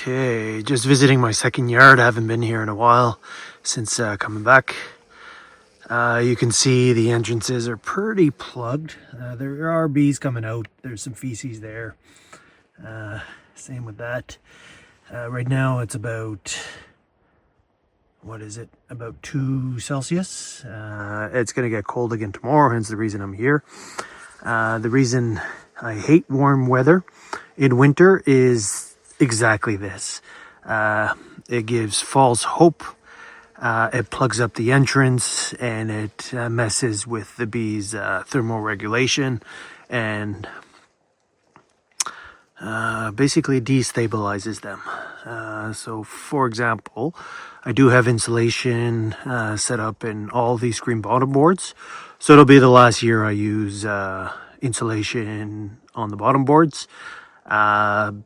Okay, just visiting my second yard. I haven't been here in a while since coming back. You can see the entrances are pretty plugged. There are bees coming out. There's some feces there. Same with that. Right now it's about, what is it? About 2 Celsius. It's going to get cold again tomorrow, hence the reason I'm here. The reason I hate warm weather in winter is exactly this. It gives false hope. It plugs up the entrance and it messes with the bees' thermal regulation and basically destabilizes them. So for example, I do have insulation set up in all these screen bottom boards. So it'll be the last year I use insulation on the bottom boards.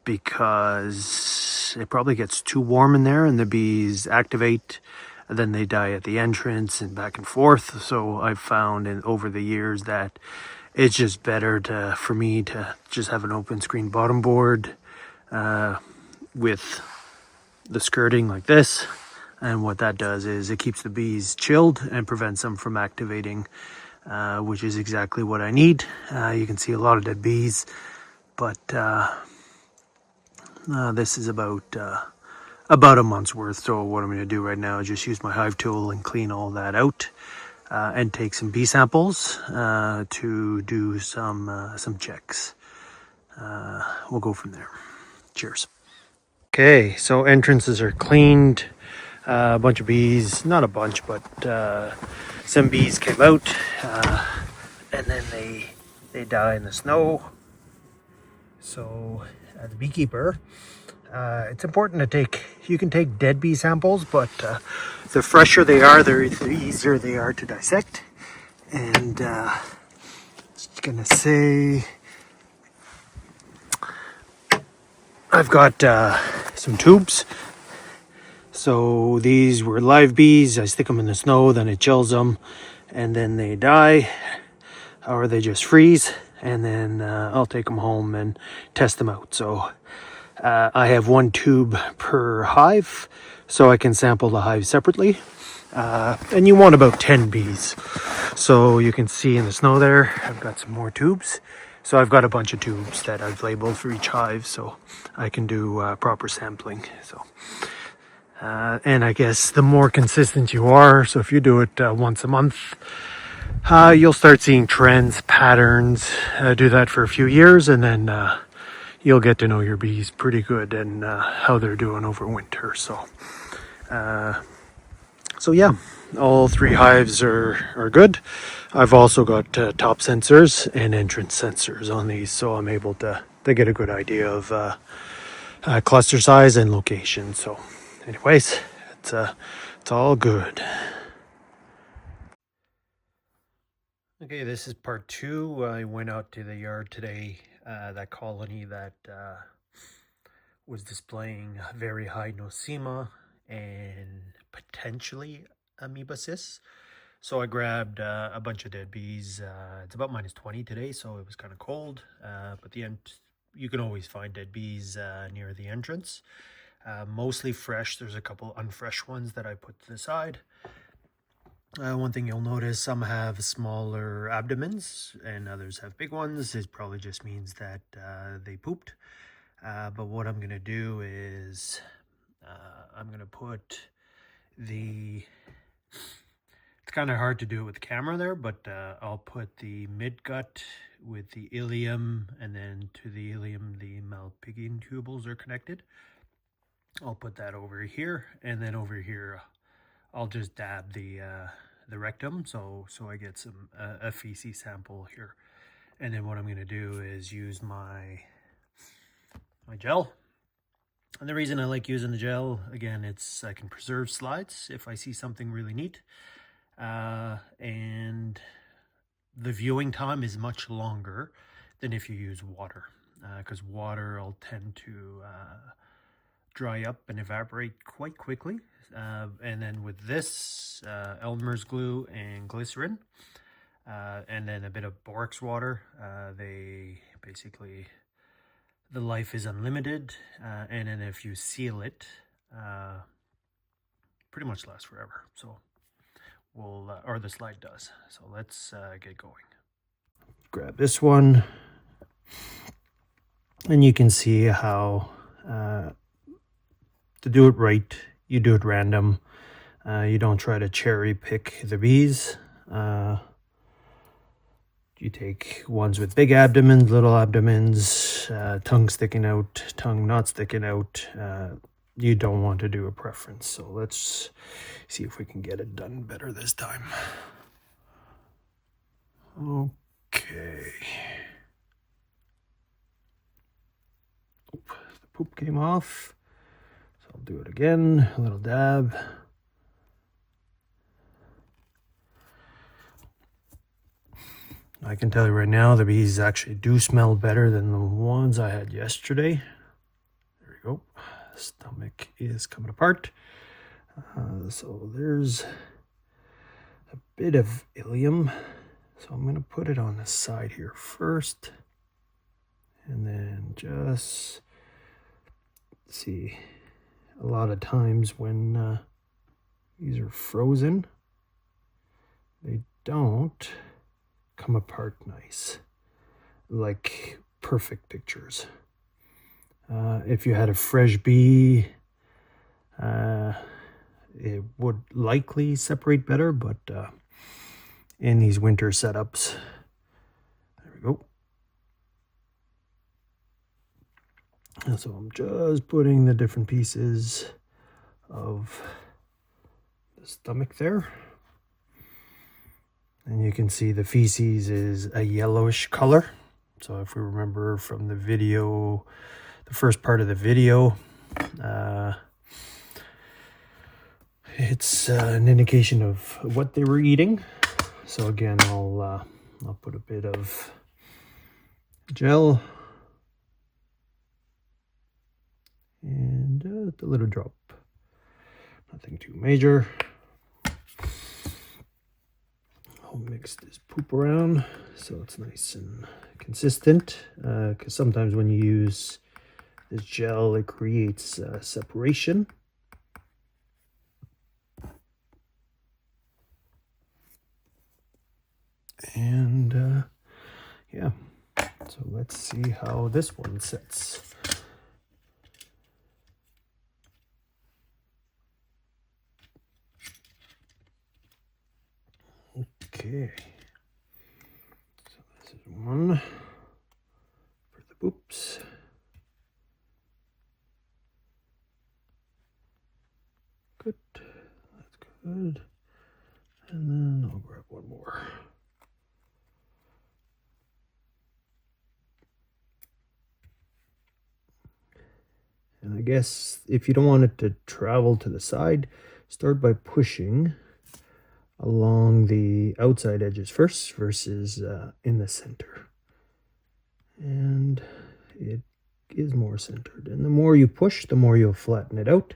Because it probably gets too warm in there and the bees activate and then they die at the entrance and back and forth. So I've found over the years that it's just better for me to just have an open screen bottom board with the skirting like this. And what that does is it keeps the bees chilled and prevents them from activating, which is exactly what I need. You can see a lot of dead bees. But this is about a month's worth. So what I'm going to do right now is just use my hive tool and clean all that out and take some bee samples to do some checks. We'll go from there. Cheers. Okay, so entrances are cleaned. A bunch of bees, not a bunch, but some bees came out and then they die in the snow. So as a beekeeper, it's important to you can take dead bee samples, but the fresher they are, the easier they are to dissect. And just gonna say, I've got some tubes. So these were live bees. I stick them in the snow, then it chills them, and then they die, or they just freeze. And then I'll take them home and test them out. So I have 1 tube per hive, so I can sample the hive separately. And you want about 10 bees. So you can see in the snow there, I've got some more tubes. So I've got a bunch of tubes that I've labeled for each hive, so I can do proper sampling. So, and I guess the more consistent you are, so if you do it once a month, you'll start seeing trends, patterns. Do that for a few years, and then you'll get to know your bees pretty good and how they're doing over winter. So yeah, all 3 hives are good. I've also got top sensors and entrance sensors on these, so I'm able to get a good idea of cluster size and location. So anyways, it's all good. Okay, this is part 2. I went out to the yard today, that colony that was displaying very high Nosema and potentially Amoeba cysts. So I grabbed a bunch of dead bees. It's about -20 today, so it was kind of cold, but you can always find dead bees near the entrance. Mostly fresh. There's a couple unfresh ones that I put to the side. One thing you'll notice, some have smaller abdomens and others have big ones. It probably just means that they pooped. But what I'm going to do is I'm going to put it's kind of hard to do it with the camera there, but I'll put the midgut with the ileum, and then to the ileum the malpighian tubules are connected. I'll put that over here, and then over here I'll just dab the rectum, so I get a feces sample here. And then what I'm going to do is use my gel. And the reason I like using the gel, again, I can preserve slides if I see something really neat. And the viewing time is much longer than if you use water, because water will tend to dry up and evaporate quite quickly. And then with this, Elmer's glue and glycerin, and then a bit of borax water, they basically the life is unlimited, and then if you seal it, pretty much lasts forever. So we'll, or the slide does. So let's get going. Grab this one, and you can see how to do it right, you do it random. You don't try to cherry pick the bees. You take ones with big abdomens, little abdomens, tongue sticking out, tongue not sticking out. You don't want to do a preference. So let's see if we can get it done better this time. Okay. Oop, the poop came off. So I'll do it again, a little dab. I can tell you right now, the bees actually do smell better than the ones I had yesterday. There we go. Stomach is coming apart. So there's a bit of ileum. So I'm going to put it on the side here first. And then just see, a lot of times when these are frozen, they don't come apart nice, like perfect pictures. If you had a fresh bee, it would likely separate better, but in these winter setups, there we go. And so I'm just putting the different pieces of the stomach there. And you can see the feces is a yellowish color. So if we remember from the video, the first part of the video, it's an indication of what they were eating. So again, I'll put a bit of gel and a little drop. Nothing too major. I'll mix this poop around so it's nice and consistent, because sometimes when you use this gel, it creates separation. And yeah, so let's see how this one sits. Okay, so this is one for the boops. Good, that's good. And then I'll grab one more. And I guess if you don't want it to travel to the side, start by pushing along the outside edges first versus in the center. And it is more centered. And the more you push, the more you'll flatten it out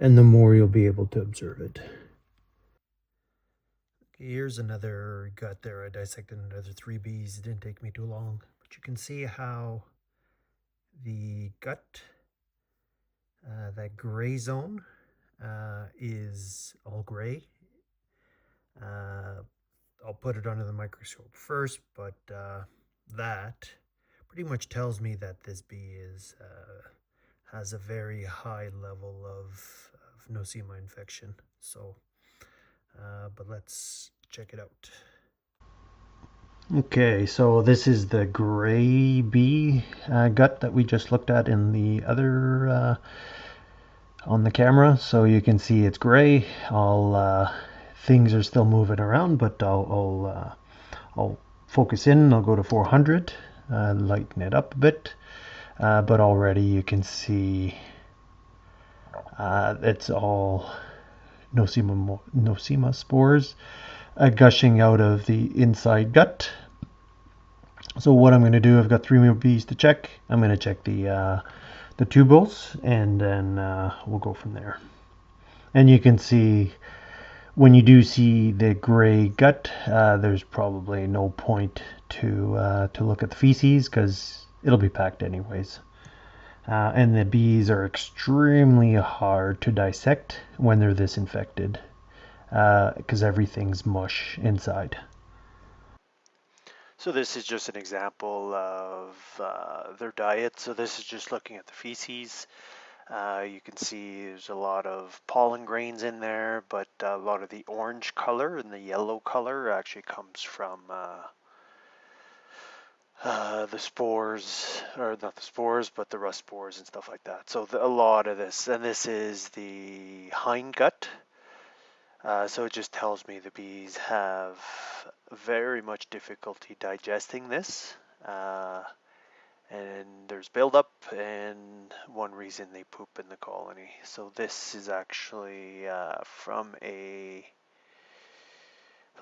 and the more you'll be able to observe it. Here's another gut there. I dissected another 3 bees. It didn't take me too long. But you can see how the gut, that gray zone, is all gray. I'll put it under the microscope first, but that pretty much tells me that this bee has a very high level of Nosema infection. So, but let's check it out. Okay, so this is the gray bee gut that we just looked at in the other on the camera. So you can see it's gray. Things are still moving around, but I'll focus in. I'll go to 400, lighten it up a bit, but already you can see it's all Nosema spores gushing out of the inside gut. So what I'm going to do, I've got 3 more bees to check. I'm going to check the tubules, and then we'll go from there. And you can see, when you do see the gray gut, there's probably no point to look at the feces because it'll be packed anyways. And the bees are extremely hard to dissect when they're this infected, because everything's mush inside. So this is just an example of their diet. So this is just looking at the feces. You can see there's a lot of pollen grains in there, but a lot of the orange color and the yellow color actually comes from the spores, or not the spores, but the rust spores and stuff like that. So a lot of this, and this is the hindgut. So it just tells me the bees have very much difficulty digesting this. And there's buildup, and one reason they poop in the colony. So this is actually from a,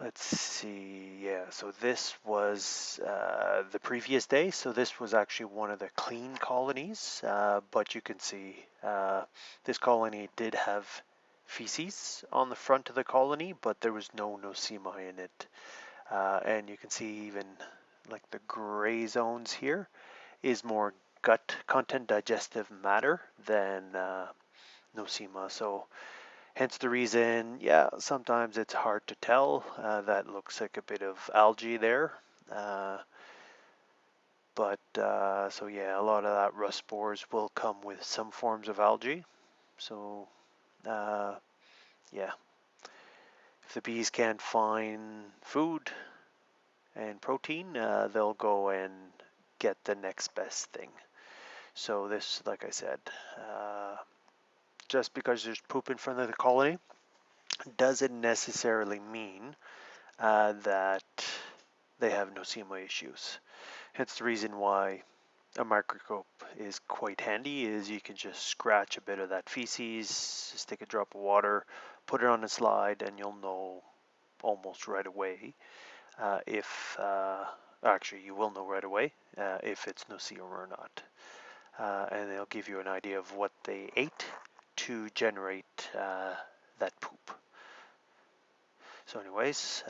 let's see, yeah, so this was the previous day. So this was actually one of the clean colonies, but you can see this colony did have feces on the front of the colony, but there was no nosema in it. And you can see even like the gray zones here is more gut content digestive matter than nosema. So hence the reason, yeah, sometimes it's hard to tell. That looks like a bit of algae there. So yeah, a lot of that rust spores will come with some forms of algae. So yeah, if the bees can't find food and protein, they'll go and get the next best thing. So this, like I said, just because there's poop in front of the colony doesn't necessarily mean that they have nosema issues. Hence the reason why a microscope is quite handy, is you can just scratch a bit of that feces, stick a drop of water, put it on a slide, and you'll know almost right away if, actually you will know right away if it's nosema or not. And they'll give you an idea of what they ate to generate that poop. So anyways,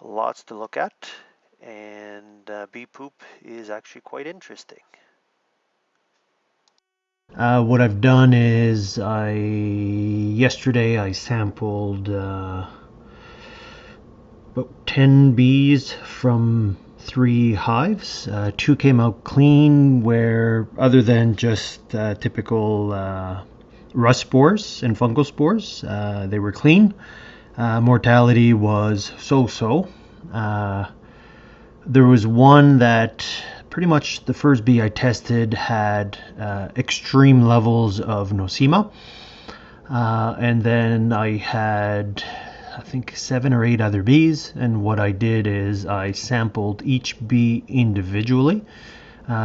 lots to look at, and bee poop is actually quite interesting. What I've done is yesterday I sampled about 10 bees from 3 hives. 2 came out clean, where other than just typical rust spores and fungal spores, they were clean. Mortality was so-so. There was one that pretty much the first bee I tested had extreme levels of nosema. And then I had, I think, 7 or 8 other bees, and what I did is I sampled each bee individually,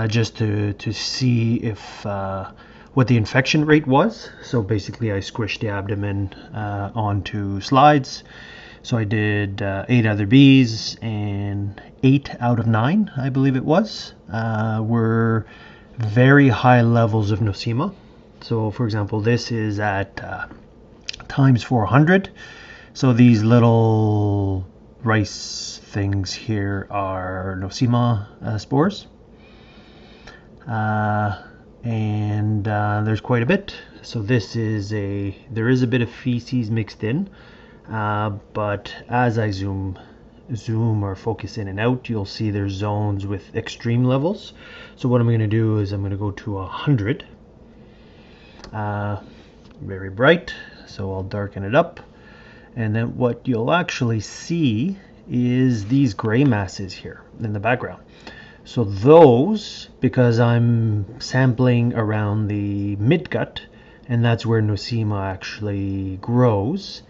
just to see if what the infection rate was. So basically I squished the abdomen onto slides. So I did 8 other bees, and 8 out of 9, I believe it was, were very high levels of nosema. So for example, this is at times 400. So these little rice things here are Nosema spores. And there's quite a bit. So there is a bit of feces mixed in, but as I zoom or focus in and out, you'll see there's zones with extreme levels. So what I'm going to do is I'm going to go to 100. Very bright, so I'll darken it up, and then what you'll actually see is these gray masses here in the background. So those, because I'm sampling around the midgut, and that's where Nosema actually grows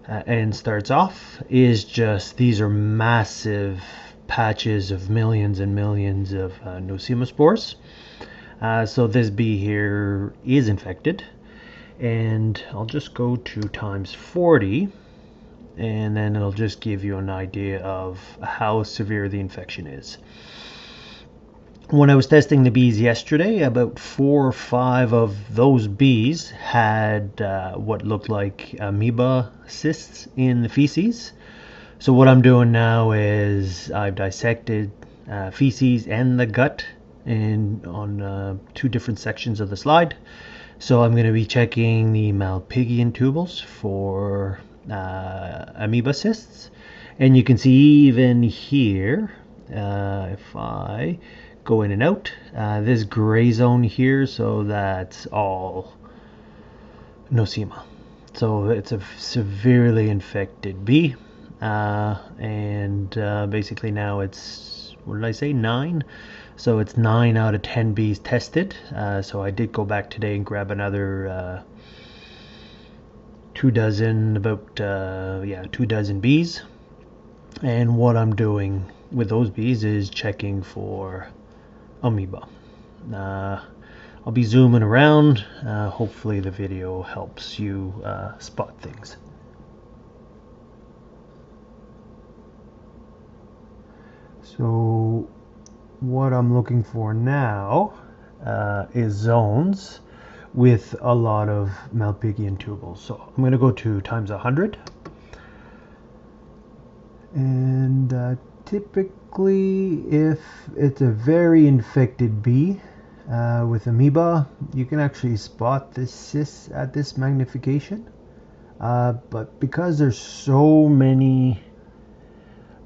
and starts off, is just, these are massive patches of millions and millions of Nosema spores. So this bee here is infected, and I'll just go to times 40, and then it'll just give you an idea of how severe the infection is. When I was testing the bees yesterday, about 4 or 5 of those bees had what looked like amoeba cysts in the feces. So what I'm doing now is I've dissected feces and the gut and on two different sections of the slide. So I'm going to be checking the malpighian tubules for amoeba cysts, and you can see even here, if I go in and out, this gray zone here, so that's all Nosema. So it's a severely infected bee, and basically now it's, what did I say, 9? So it's 9 out of 10 bees tested. So I did go back today and grab another 2 dozen, about 2 dozen bees. And what I'm doing with those bees is checking for amoeba. I'll be zooming around. Hopefully the video helps you spot things. So what I'm looking for now is zones with a lot of malpighian tubules. So I'm going to go to times 100. And typically, if it's a very infected bee with amoeba, you can actually spot this cyst at this magnification. But because there's so many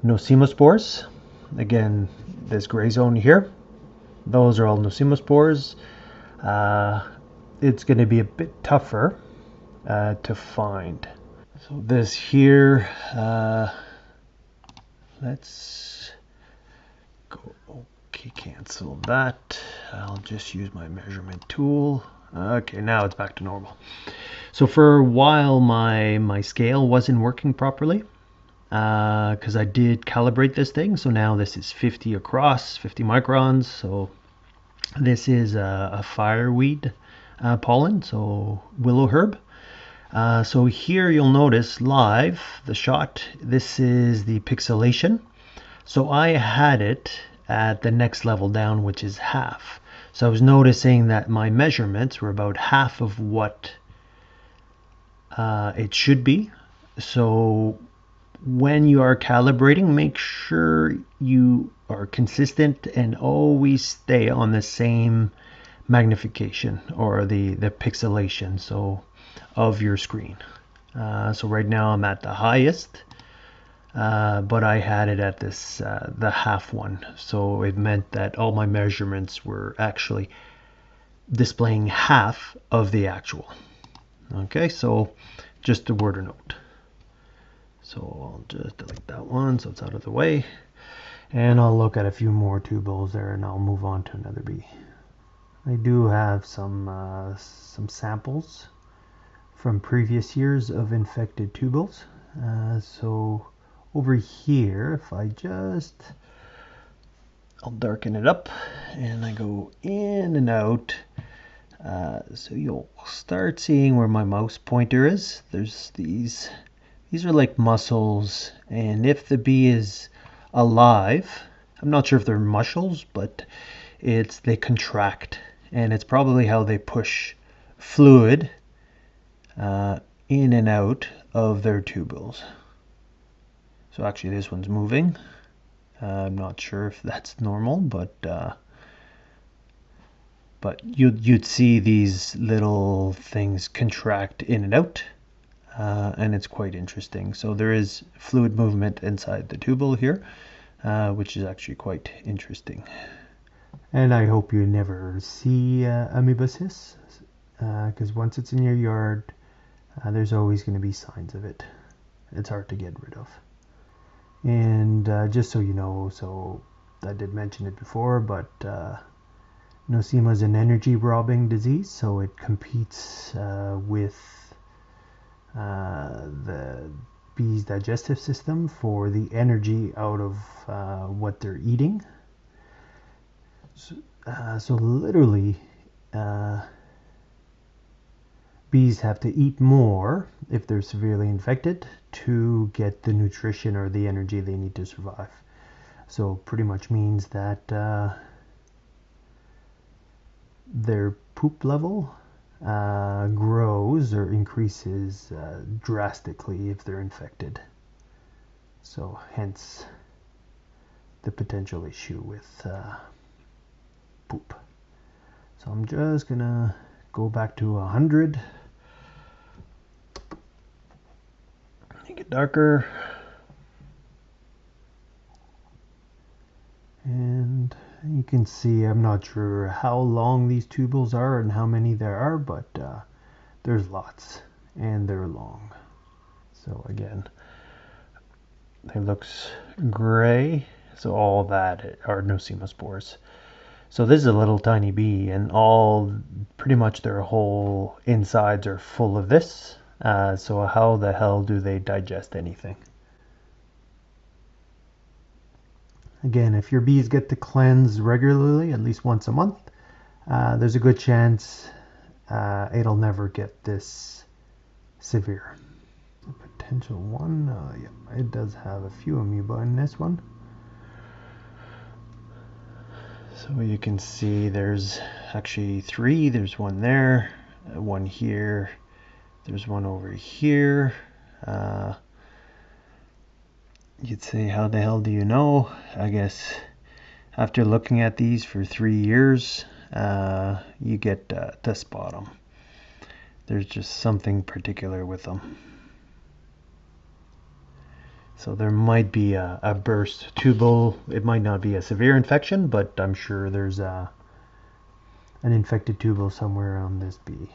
Nosema spores, again, this gray zone here, those are all Nosema spores. It's going to be a bit tougher to find. So this here, let's go, okay, cancel that. I'll just use my measurement tool. Okay, now it's back to normal. So for a while my scale wasn't working properly because I did calibrate this thing. So now this is 50 across, 50 microns. So this is a fireweed pollen, so willow herb. So here you'll notice live, the shot, this is the pixelation. So I had it at the next level down, which is half. So I was noticing that my measurements were about half of what it should be. So when you are calibrating, make sure you are consistent and always stay on the same magnification or the pixelation of your screen. So right now I'm at the highest, but I had it at this the half one, so it meant that all my measurements were actually displaying half of the actual. Okay, so just a word or note. So I'll just delete that one so it's out of the way, and I'll look at a few more tubules there, and I'll move on to another bee. I do have some samples from previous years of infected tubules. So over here, if I I'll darken it up and I go in and out, so you'll start seeing where my mouse pointer is. There's these are like muscles, and if the bee is alive, I'm not sure if they're muscles, but they contract, and it's probably how they push fluid in and out of their tubules. So actually this one's moving. I'm not sure if that's normal, but you'd see these little things contract in and out, and it's quite interesting. So there is fluid movement inside the tubule here, which is actually quite interesting. And I hope you never see amoeba cysts, because once it's in your yard, there's always going to be signs of it. It's hard to get rid of. And just so you know, so I did mention it before, but Nosema is an energy robbing disease, so it competes with the bee's digestive system for the energy out of what they're eating. So literally, bees have to eat more if they're severely infected to get the nutrition or the energy they need to survive. So pretty much means that their poop level grows or increases drastically if they're infected. So hence the potential issue with poop. So I'm just gonna go back to 100. Make it darker. And you can see, I'm not sure how long these tubules are and how many there are, but there's lots and they're long. So again, it looks gray. So all that are Nosema spores. So this is a little tiny bee, and pretty much their whole insides are full of this. So how the hell do they digest anything? Again, if your bees get to cleanse regularly, at least once a month, there's a good chance it'll never get this severe. A potential one, yeah, it does have a few amoeba in this one. So you can see there's actually 3. There's one there, one here, there's one over here. You'd say, how the hell do you know? I guess after looking at these for 3 years, you get to spot them. There's just something particular with them. So there might be a burst tubule. It might not be a severe infection, but I'm sure there's an infected tubule somewhere on this bee.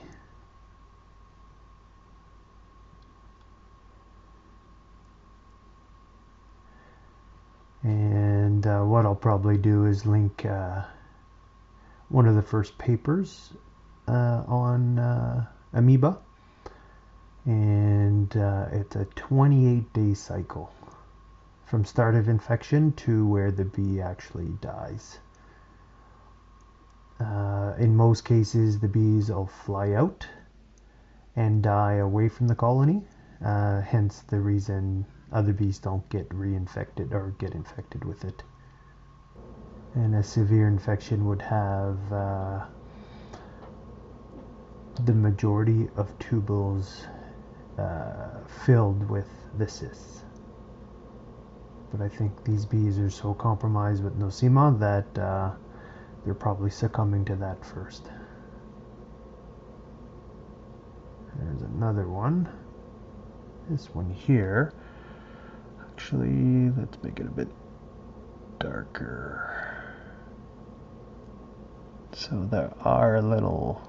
And what I'll probably do is link one of the first papers on amoeba, and it's a 28-day cycle from start of infection to where the bee actually dies. In most cases, the bees will fly out and die away from the colony, hence the reason other bees don't get reinfected or get infected with it. And a severe infection would have the majority of tubules filled with the cysts. But I think these bees are so compromised with Nosema that they're probably succumbing to that first. There's another one. This one here. Actually, let's make it a bit darker. So there are little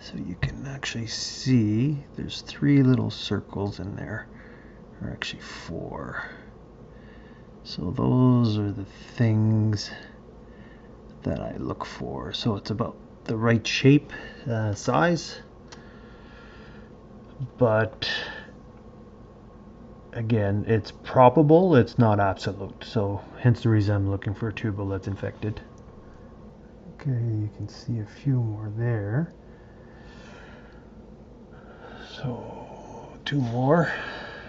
so you can actually see there's 3 little circles in there, or actually 4. So those are the things that I look for. So it's about the right shape, size, but again, it's probable, it's not absolute. So hence the reason I'm looking for a tubule that's infected. Okay, you can see a few more there. So 2 more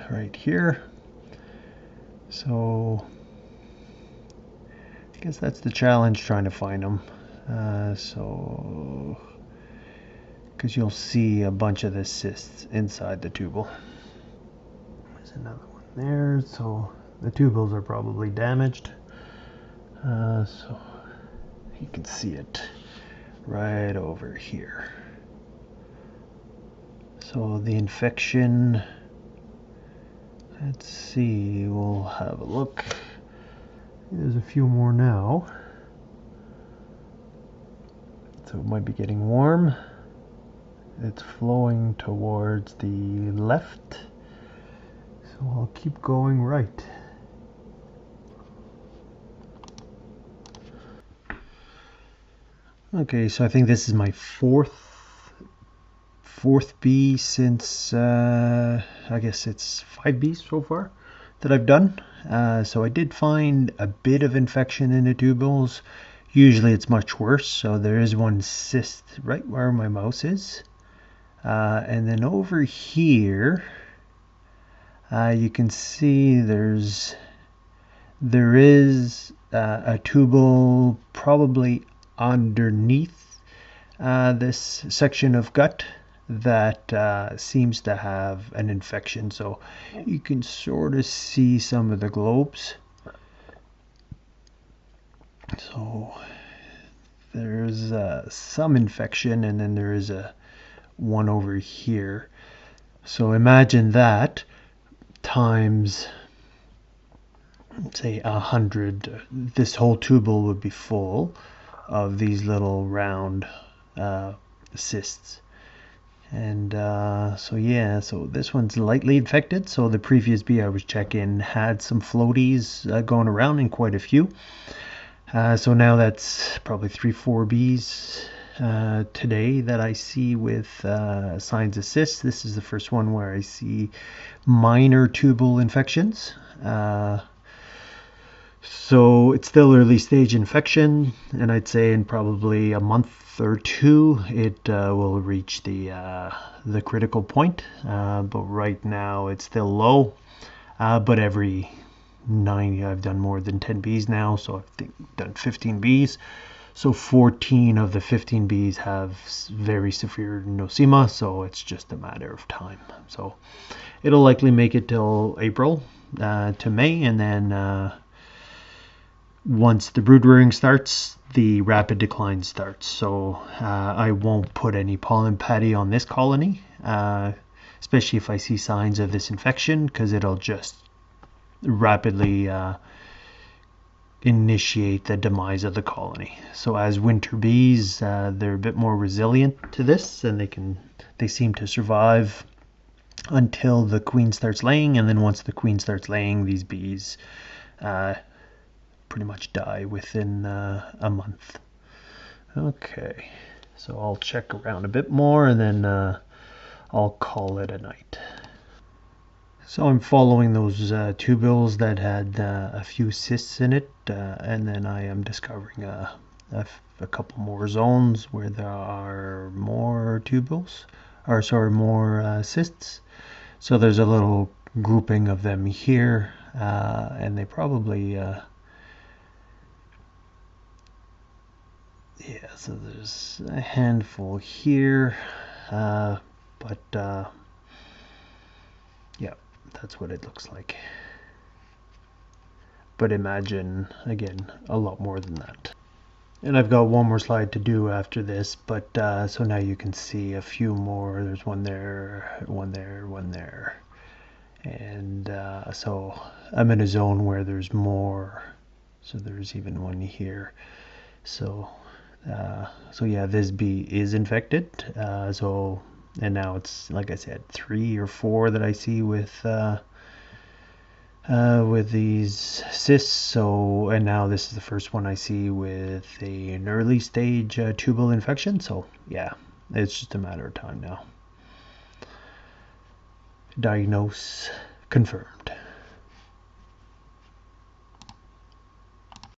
right here. So I guess that's the challenge, trying to find them. So because you'll see a bunch of the cysts inside the tubule. There's another one there. So the tubules are probably damaged. So you can see it right over here. So the infection, let's see, we'll have a look. There's a few more now. So it might be getting warm. It's flowing towards the left. So I'll keep going right. Okay, so I think this is my fourth bee since I guess it's 5 bees so far that I've done. So I did find a bit of infection in the tubules. Usually it's much worse. So there is one cyst right where my mouse is, and then over here you can see there is a tubule probably underneath this section of gut that seems to have an infection. So you can sort of see some of the globes. So there's some infection, and then there is a one over here. So imagine that times, say, 100. This whole tubule would be full of these little round cysts. And so yeah, so this one's lightly infected. So the previous bee I was checking had some floaties going around, and quite a few. So now that's probably 3-4 bees today that I see with signs of cysts. This is the first one where I see minor tubule infections. So it's still early stage infection, and I'd say in probably a month or two it will reach the critical point. But right now it's still low. But every 90, I've done more than 10 bees now, so I've done 15 bees. So 14 of the 15 bees have very severe Nosema, so it's just a matter of time. So it'll likely make it till April to May, and then once the brood rearing starts, the rapid decline starts. So I won't put any pollen patty on this colony, especially if I see signs of this infection, because it'll just rapidly initiate the demise of the colony. So as winter bees, they're a bit more resilient to this, and they seem to survive until the queen starts laying. And then once the queen starts laying, these bees pretty much die within a month. Okay, so I'll check around a bit more, and then I'll call it a night. So I'm following those tubules that had a few cysts in it, and then I am discovering a couple more zones where there are more tubules, or sorry, more cysts. So there's a little grouping of them here, and they probably yeah, so there's a handful here, but yeah, that's what it looks like. But imagine, again, a lot more than that. And I've got one more slide to do after this, but so now you can see a few more. There's one there, one there, one there. And so I'm in a zone where there's more. So there's even one here. So yeah, this bee is infected. And now it's, like I said, 3 or 4 that I see with these cysts. So, and now this is the first one I see with an early stage tubule infection. So yeah, it's just a matter of time now. Diagnose confirmed.